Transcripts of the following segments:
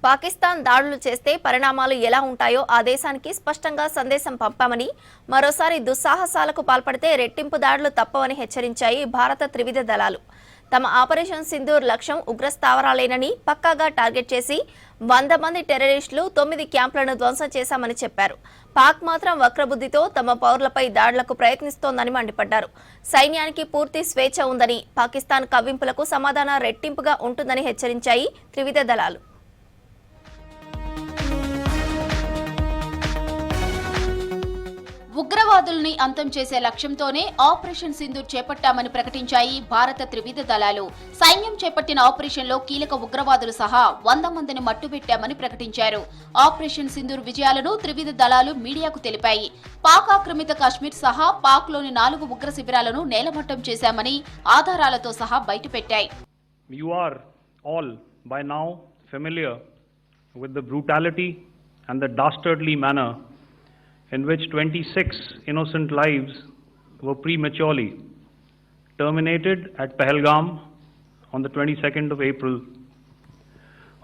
పాకిస్తాన్ దాడులు చేస్తే పరిణామాలు ఎలా ఉంటాయో ఆ దేశానికి స్పష్టంగా సందేశం పంపామని, మరోసారి దుస్సాహసాలకు పాల్పడితే రెట్టింపు దాడులు తప్పవని హెచ్చరించాయి భారత త్రివిధ దళాలు. తమ ఆపరేషన్ సింధూర్ లక్ష్యం ఉగ్ర స్థావరాలేనని పక్కాగా టార్గెట్ చేసి 100 మంది టెర్రరిస్టులు 9 క్యాంపులను ధ్వంసం చేశామని చెప్పారు. పాక్ మాత్రం వక్రబుద్ధితో తమ పౌరులపై దాడులకు ప్రయత్నిస్తోందని మండిపడ్డారు. సైన్యానికి పూర్తి స్వేచ్ఛ ఉందని, పాకిస్తాన్ కవ్వింపులకు సమాధానం రెట్టింపుగా ఉంటుందని హెచ్చరించాయి త్రివిధ దళాలు. ఉగ్రవాదుల్ని అంతం చేసే లక్ష్యంతోనే ఆపరేషన్ సింధూర్ చేపట్టామని ప్రకటించాయి భారత త్రివిధ దళాలు. సైన్యం చేపట్టిన ఆపరేషన్లో కీలక ఉగ్రవాదులు సహా 100 మందిని మట్టుబెట్టామని ప్రకటించారు. ఆపరేషన్ సింధూర్ విజయాలను త్రివిధ దళాలు మీడియాకు తెలిపాయి. పాక్ ఆక్రమిత కాశ్మీర్ సహా పాక్లోని 4 ఉగ్ర శిబిరాలను నేలమట్టం చేశామని ఆధారాలతో సహా బయటపెట్టాయి. You are all by now familiar with the brutality and the dastardly manner in which 26 innocent lives were prematurely terminated at Pahalgam on the 22nd of April.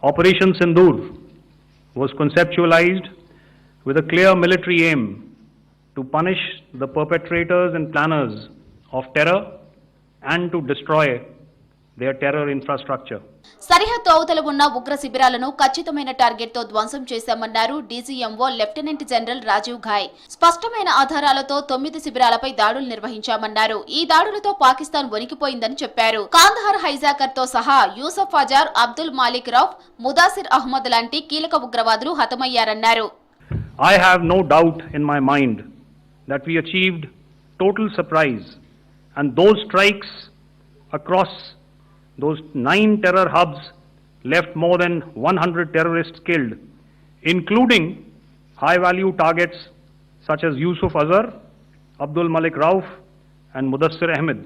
Operation Sindoor was conceptualized with a clear military aim to punish the perpetrators and planners of terror and to destroy their terror infrastructure. సరిహద్దు అవతల ఉన్న ఉగ్ర శిబిరాలను ఖచ్చితమైన target తో ధ్వంసం చేశామన్నారు DGMO lieutenant general Rajiv Ghai. స్పష్టమైన ఆధారాలతో 9 శిబిరాలపై దాడులు నిర్వహించామన్నారు. ఈ దాడులతో పాకిస్తాన్ వణికిపోయిందని చెప్పారు. కాందహార్ హైజాకర్ తో సహా యూసఫ్ అజార్, అబ్దుల్ మాలిక్ రౌఫ్, ముదాసిర్ అహ్మద్ లాంటి కీలక ఉగ్రవాదులు హతమయ్యారన్నారు. I have no doubt in my mind that we achieved total surprise, and those strikes across those 9 terror hubs left more than 100 terrorists killed, including high-value targets such as Yusuf Azhar, Abdul Malik Rauf and Mudassir Ahmed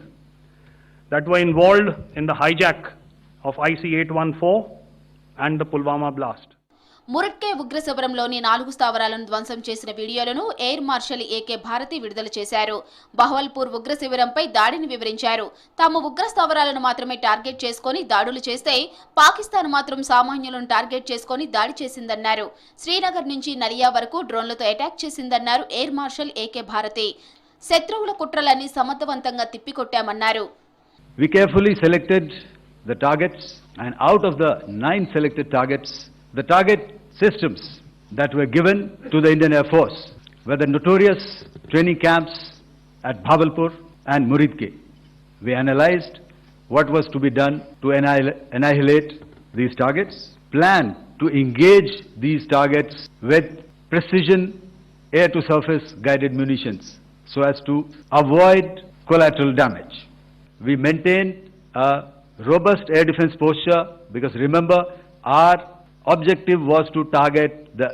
that were involved in the hijack of IC-814 and the Pulwama blast. మురట్కే ఉగ్ర శిబిరంలోని 4 స్థావరాలను ధ్వంసం చేసిన వీడియోలను air marshal AK Bharati విడుదల చేశారు. బహవల్పూర్ ఉగ్ర శిబిరంపై దాడిని వివరించారు. తాము ఉగ్ర స్థావరాలను మాత్రమే టార్గెట్ చేసుకుని దాడులు చేస్తే పాకిస్తాన్ మాత్రం సామాన్యులను టార్గెట్ చేసుకుని దాడి చేసిందన్నారు. శ్రీనగర్ నుంచి నలియా వరకు డ్రోన్లతో అటాక్ చేసిందన్నారు ఎయిర్ మార్షల్ ఏకే భారతి. శత్రువుల కుట్రలన్నీ సమర్థవంతంగా తిప్పికొట్టామన్నారు. We carefully selected the targets, and out of the 9 selected targets, the target systems that were given to the Indian Air Force were the notorious training camps at Bhavalpur and Muridke. We analyzed what was to be done to annihilate these targets, planned to engage these targets with precision air-to-surface guided munitions so as to avoid collateral damage. We maintained a robust air defense posture because remember, our objective was to target the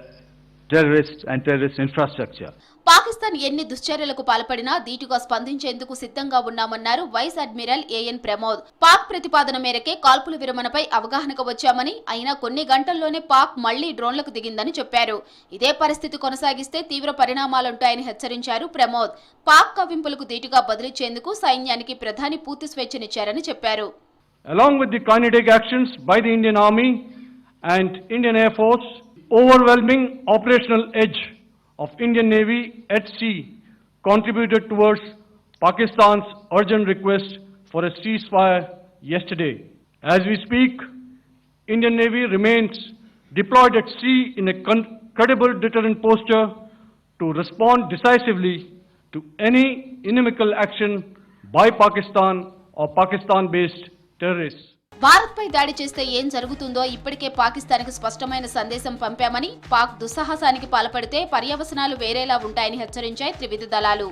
terrorists and terrorist infrastructure. Pakistan ఎన్ని దుశ్చర్యలకు పాల్పడినా ధీటుగా స్పందించేందుకు సిద్ధంగా ఉన్నామన్నారు vice admiral AN Pramod. Pak ప్రతిపాదన మేరకే కాల్పుల విరమణపై అవగాహనకు వచ్చామని, అయినా కొన్ని గంటల్లోనే పాక్ మళ్లీ డ్రోన్లకు దిగిందని చెప్పారు. ఇదే పరిస్థితి కొనసాగిస్తే తీవ్ర పరిణామాలుంటాయని హెచ్చరించారు ప్రమోద్. పాక్ కవ్వింపులకు ధీటుగా బదిలిచ్చేందుకు సైన్యానికి ప్రధాని పూర్తి స్వేచ్ఛనిచ్చారని చెప్పారు. Along with the kinetic actions by the Indian Army and Indian Air Force, overwhelming operational edge of Indian Navy at sea contributed towards Pakistan's urgent request for a ceasefire yesterday. As we speak, Indian Navy remains deployed at sea in a credible deterrent posture to respond decisively to any inimical action by Pakistan or Pakistan-based terrorists. Bharat పై దాడి చేస్తే ఏం జరుగుతుందో ఇప్పటికే పాకిస్తాన్కు స్పష్టమైన సందేశం పంపామని, పాక్ దుస్సాహసానికి పాల్పడితే పర్యవసనాలు వేరేలా ఉంటాయని హెచ్చరించాయి త్రివిధ దళాలు.